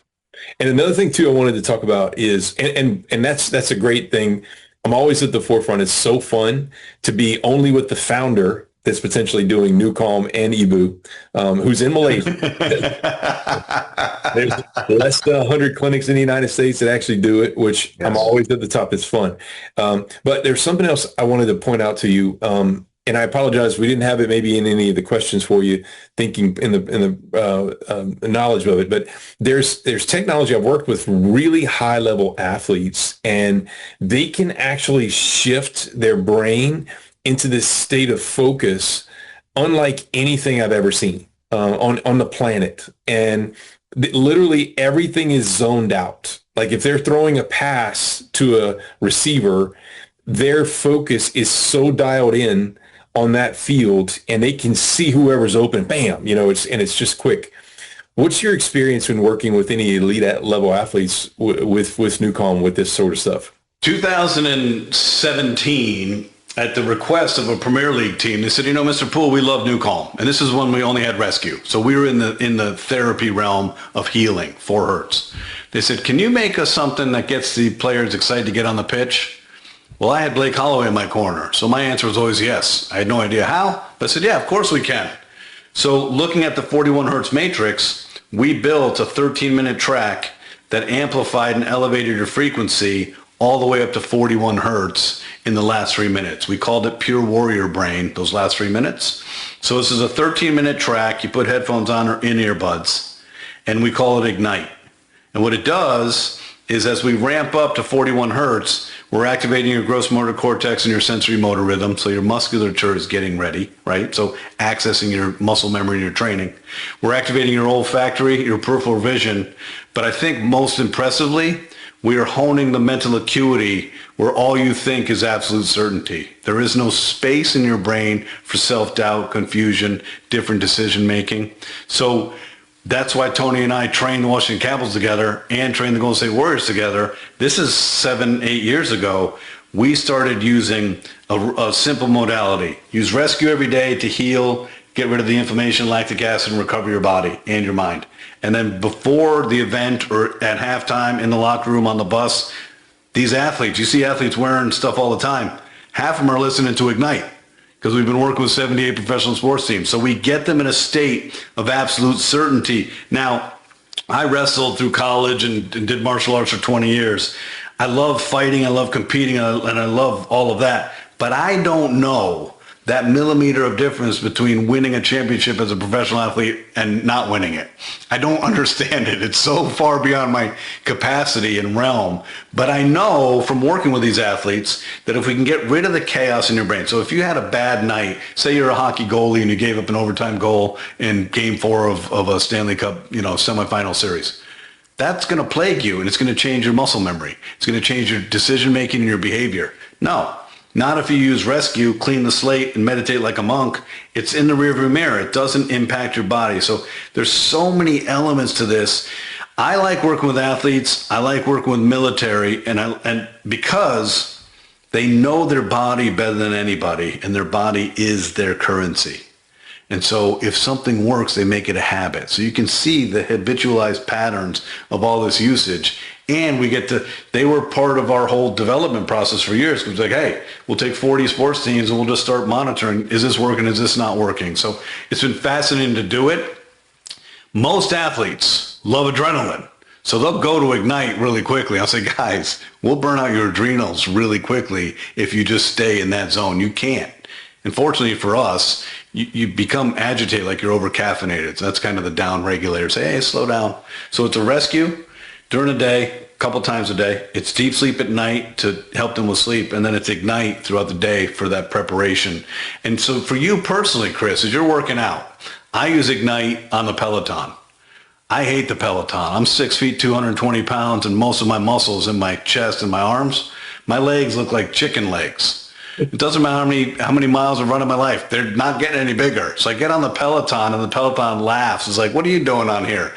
And another thing too I wanted to talk about is, and that's a great thing. I'm always at the forefront. It's so fun to be only with the founder that's potentially doing NuCalm and EBU, who's in Malaysia. There's less than 100 clinics in the United States that actually do it, which yes. I'm always at the top. It's fun. But there's something else I wanted to point out to you. And I apologize, we didn't have it maybe in any of the questions for you, thinking in the knowledge of it. But there's technology. I've worked with really high level athletes, and they can actually shift their brain into this state of focus unlike anything I've ever seen on the planet. And literally everything is zoned out. Like if they're throwing a pass to a receiver, their focus is so dialed in on that field, and they can see whoever's open, bam, it's just quick. What's your experience when working with any elite level athletes with NuCalm, with this sort of stuff? 2017, at the request of a Premier League team, they said, Mr. Poole, we love NuCalm. And this is when we only had rescue. So we were in the therapy realm of healing, 4 hertz. They said, can you make us something that gets the players excited to get on the pitch? Well, I had Blake Holloway in my corner. So my answer was always yes. I had no idea how, but I said, yeah, of course we can. So looking at the 41 hertz matrix, we built a 13-minute track that amplified and elevated your frequency all the way up to 41 hertz in the last 3 minutes. We called it Pure Warrior Brain, those last 3 minutes. So this is a 13-minute track. You put headphones on or in earbuds, and we call it Ignite. And what it does is as we ramp up to 41 hertz, we're activating your gross motor cortex and your sensory motor rhythm, so your musculature is getting ready, right? So accessing your muscle memory in your training. We're activating your olfactory, your peripheral vision, but I think most impressively, we are honing the mental acuity where all you think is absolute certainty. There is no space in your brain for self-doubt, confusion, different decision-making. So that's why Tony and I trained the Washington Capitals together and trained the Golden State Warriors together. This is 7-8 years ago. We started using a simple modality. Use rescue every day to heal, get rid of the inflammation, lactic acid, and recover your body and your mind. And then before the event or at halftime in the locker room on the bus, these athletes, you see athletes wearing stuff all the time. Half of them are listening to Ignite, because we've been working with 78 professional sports teams. So we get them in a state of absolute certainty. Now, I wrestled through college and did martial arts for 20 years. I love fighting, I love competing, and I love all of that. But I don't know that millimeter of difference between winning a championship as a professional athlete and not winning it. I don't understand it. It's so far beyond my capacity and realm. But I know from working with these athletes that if we can get rid of the chaos in your brain. So if you had a bad night, say you're a hockey goalie and you gave up an overtime goal in game 4 of a Stanley Cup, semifinal series. That's going to plague you, and it's going to change your muscle memory. It's going to change your decision-making and your behavior. No, not if you use rescue, clean the slate, and meditate like a monk. It's in the rearview mirror. It doesn't impact your body. So there's so many elements to this. I like working with athletes. I like working with military, and because they know their body better than anybody, and their body is their currency. And so if something works, they make it a habit. So you can see the habitualized patterns of all this usage. And they were part of our whole development process for years. It was like, hey, we'll take 40 sports teams and we'll just start monitoring. Is this working? Is this not working? So it's been fascinating to do it. Most athletes love adrenaline. So they'll go to Ignite really quickly. I'll say, guys, we'll burn out your adrenals really quickly if you just stay in that zone. You can't. Unfortunately for us, you become agitated like you're over caffeinated. So that's kind of the down regulator. Say, hey, slow down. So it's a rescue during the day, a couple times a day. It's deep sleep at night to help them with sleep. And then it's Ignite throughout the day for that preparation. And so for you personally, Chris, as you're working out, I use Ignite on the Peloton. I hate the Peloton. I'm 6 feet, 220 pounds, and most of my muscles in my chest and my arms. My legs look like chicken legs. It doesn't matter how many miles I've run in my life. They're not getting any bigger. So I get on the Peloton and the Peloton laughs. It's like, what are you doing on here?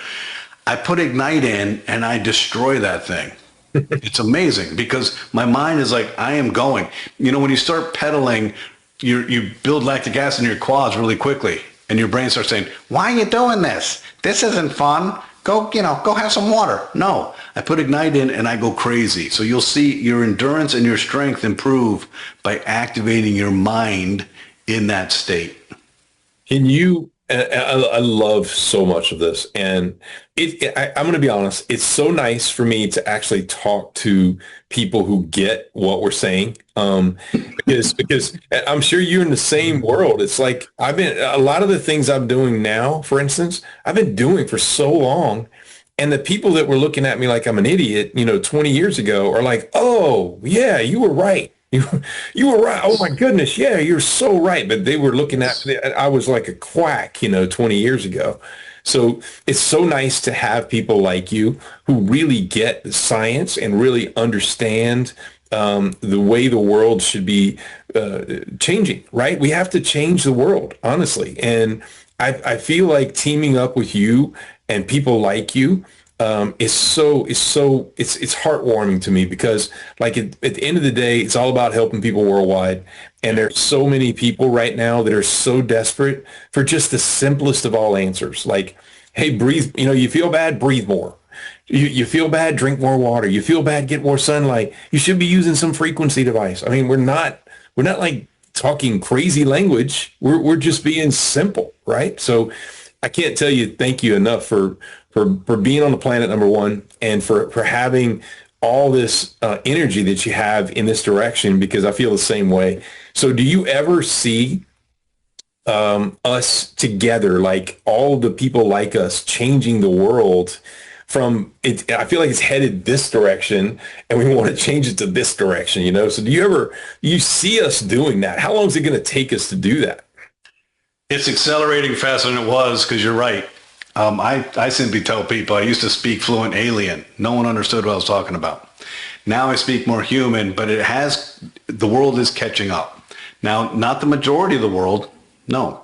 I put Ignite in and I destroy that thing. It's amazing because my mind is like, I am going. When you start pedaling, you build lactic acid in your quads really quickly. And your brain starts saying, why are you doing this? This isn't fun. Go have some water. No, I put Ignite in and I go crazy. So you'll see your endurance and your strength improve by activating your mind in that state. I love so much of this. And I'm going to be honest, it's so nice for me to actually talk to people who get what we're saying. Because I'm sure you're in the same world. It's like a lot of the things I'm doing now, for instance, I've been doing for so long. And the people that were looking at me like I'm an idiot, 20 years ago are like, oh, yeah, you were right. You were right. Oh, my goodness. Yeah, you're so right. But they were looking at me. I was like a quack, 20 years ago. So it's so nice to have people like you who really get the science and really understand the way the world should be changing, right? We have to change the world, honestly. And I feel like teaming up with you and people like you it's heartwarming to me because like at the end of the day, it's all about helping people worldwide. And there's so many people right now that are so desperate for just the simplest of all answers. Like, hey, breathe, you feel bad, breathe more. You feel bad, drink more water. You feel bad, get more sunlight. You should be using some frequency device. I mean, we're not like talking crazy language. We're just being simple, right? So I can't tell you thank you enough for being on the planet, number one, and for having all this energy that you have in this direction, because I feel the same way. So do you ever see us together, like all the people like us, changing the world from it? I feel like it's headed this direction and we want to change it to this direction, So do you see us doing that? How long is it going to take us to do that? It's accelerating faster than it was because you're right. I simply tell people I used to speak fluent alien. No one understood what I was talking about. Now I speak more human, but the world is catching up. Now, not the majority of the world, no.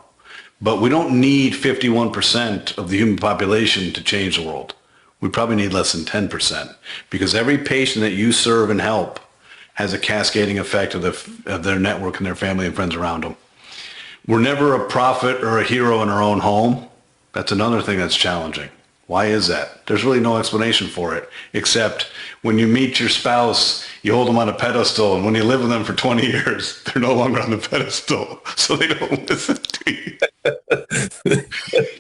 But we don't need 51% of the human population to change the world. We probably need less than 10% because every patient that you serve and help has a cascading effect of their network and their family and friends around them. We're never a prophet or a hero in our own home. That's another thing that's challenging. Why is that? There's really no explanation for it, except when you meet your spouse, you hold them on a pedestal, and when you live with them for 20 years, they're no longer on the pedestal, so they don't listen to you.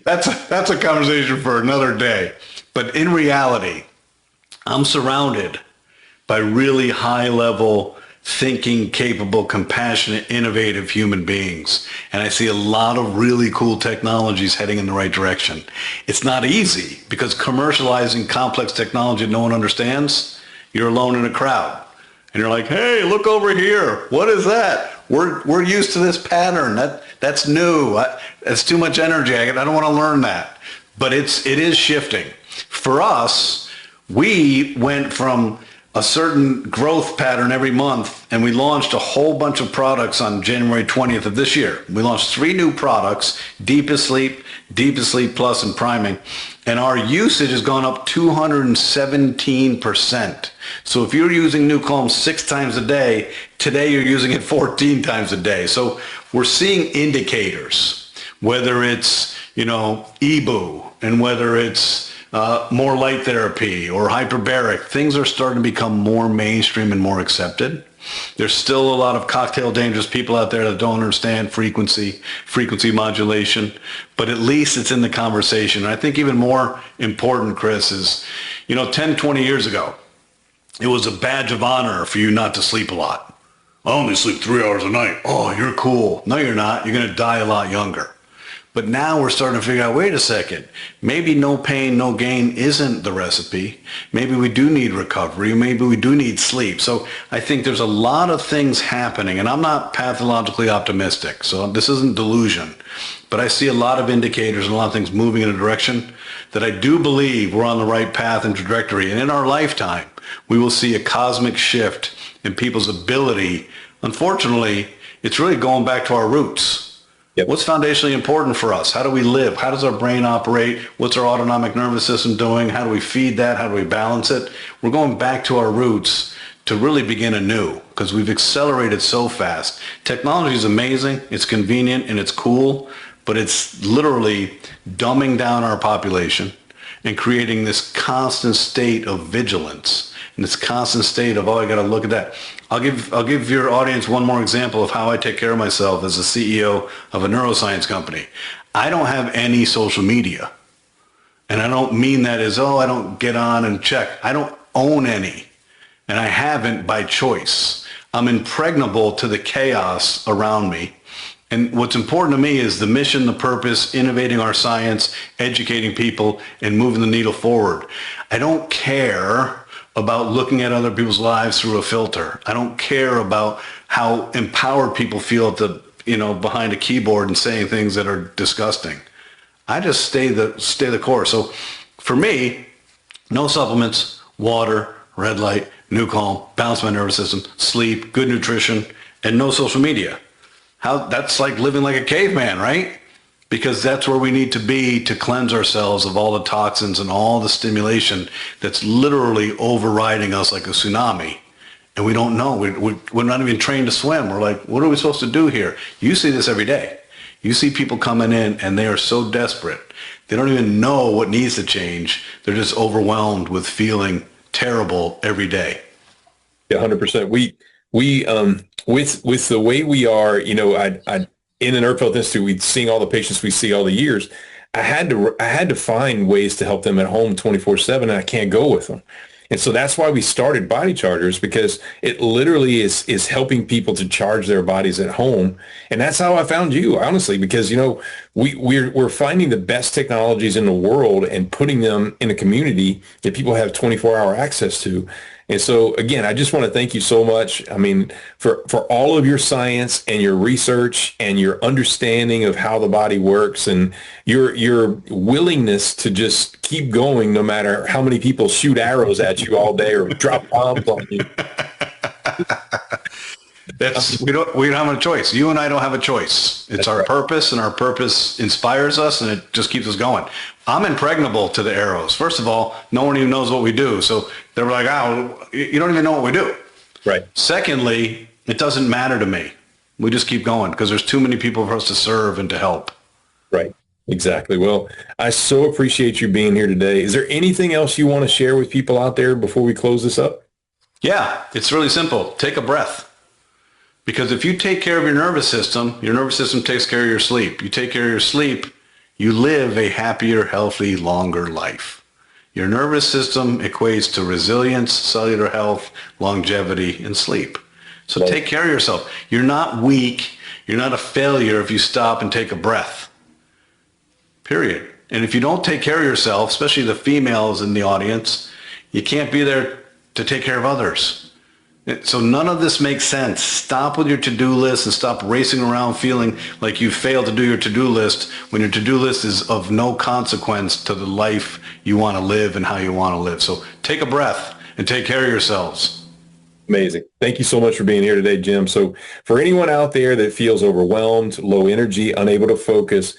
That's a conversation for another day. But in reality, I'm surrounded by really high-level thinking, capable, compassionate, innovative human beings. And I see a lot of really cool technologies heading in the right direction. It's not easy because commercializing complex technology that no one understands, you're alone in a crowd. And you're like, hey, look over here. What is that? We're used to this pattern. That's new. That's too much energy. I don't want to learn that. But it is shifting. For us, we went from a certain growth pattern every month, and we launched a whole bunch of products on January 20th of this year. We launched 3 new products, Deepest Sleep Plus, and Priming, and our usage has gone up 217%. So if you're using NuCalm 6 times a day, today you're using it 14 times a day. So we're seeing indicators, whether it's, EBOO, and whether it's more light therapy or hyperbaric. Things are starting to become more mainstream and more accepted. There's still a lot of cocktail dangerous people out there that don't understand frequency modulation, but at least it's in the conversation. And I think even more important, Chris, is, 10, 20 years ago, it was a badge of honor for you not to sleep a lot. I only sleep 3 hours a night. Oh, you're cool. No, you're not. You're going to die a lot younger. But now we're starting to figure out, wait a second, maybe no pain, no gain isn't the recipe. Maybe we do need recovery. Maybe we do need sleep. So I think there's a lot of things happening, and I'm not pathologically optimistic, so this isn't delusion. But I see a lot of indicators and a lot of things moving in a direction that I do believe we're on the right path and trajectory. And in our lifetime, we will see a cosmic shift in people's ability. Unfortunately, it's really going back to our roots. Yep. What's foundationally important for us? How do we live? How does our brain operate? What's our autonomic nervous system doing? How do we feed that? How do we balance it? We're going back to our roots to really begin anew because we've accelerated so fast. Technology is amazing. It's convenient and it's cool, but it's literally dumbing down our population and creating this constant state of vigilance and this constant state of, oh, I got to look at that. I'll give your audience one more example of how I take care of myself as the CEO of a neuroscience company. I don't have any social media. And I don't mean that as, I don't get on and check. I don't own any. And I haven't by choice. I'm impregnable to the chaos around me. And what's important to me is the mission, the purpose, innovating our science, educating people, and moving the needle forward. I don't care about looking at other people's lives through a filter. I don't care about how empowered people feel at the, behind a keyboard and saying things that are disgusting. I just stay the course. So for me, no supplements, water, red light, NuCalm, balance my nervous system, sleep, good nutrition, and no social media. That's like living like a caveman, right? Because that's where we need to be to cleanse ourselves of all the toxins and all the stimulation that's literally overriding us like a tsunami. And we don't know. We're not even trained to swim. We're like, what are we supposed to do here? You see this every day. You see people coming in and they are so desperate. They don't even know what needs to change. They're just overwhelmed with feeling terrible every day. Yeah, 100%. We with the way we are, I in the Nerve Health Institute, we'd seeing all the patients we see all the years. I had to find ways to help them at home 24/7, and I can't go with them. And so that's why we started Body Chargers, because it literally is helping people to charge their bodies at home. And that's how I found you, honestly, because, we're finding the best technologies in the world and putting them in a community that people have 24-hour access to. And so, again, I just want to thank you so much. I mean, for all of your science and your research and your understanding of how the body works and your willingness to just keep going no matter how many people shoot arrows at you all day or drop bombs on you. We don't have a choice. You and I don't have a choice. It's our purpose, and our purpose inspires us, and it just keeps us going. I'm impregnable to the arrows. First of all, no one even knows what we do. So they're like, you don't even know what we do. Right. Secondly, it doesn't matter to me. We just keep going because there's too many people for us to serve and to help. Right. Exactly. Well, I so appreciate you being here today. Is there anything else you want to share with people out there before we close this up? Yeah, it's really simple. Take a breath. Because if you take care of your nervous system takes care of your sleep. You take care of your sleep, you live a happier, healthy, longer life. Your nervous system equates to resilience, cellular health, longevity, and sleep. So Love take it. care of yourself. You're not weak. You're not a failure if you stop and take a breath. Period. And if you don't take care of yourself, especially the females in the audience, you can't be there to take care of others. So none of this makes sense. Stop with your to-do list and stop racing around feeling like you failed to do your to-do list when your to-do list is of no consequence to the life you want to live and how you want to live. So take a breath and take care of yourselves. Amazing. Thank you so much for being here today, Jim. So for anyone out there that feels overwhelmed, low energy, unable to focus,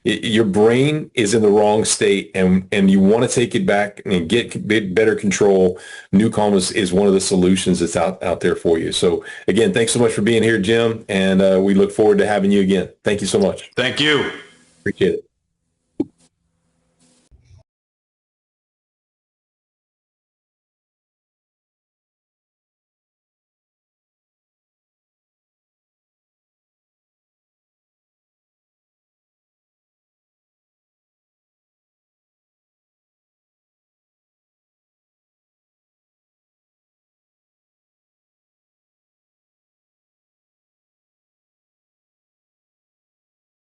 your brain is in the wrong state, and you want to take it back and get better control. NuCalm is one of the solutions that's out there for you. So again, thanks so much for being here, Jim, and we look forward to having you again. Thank you so much. Thank you. Appreciate it.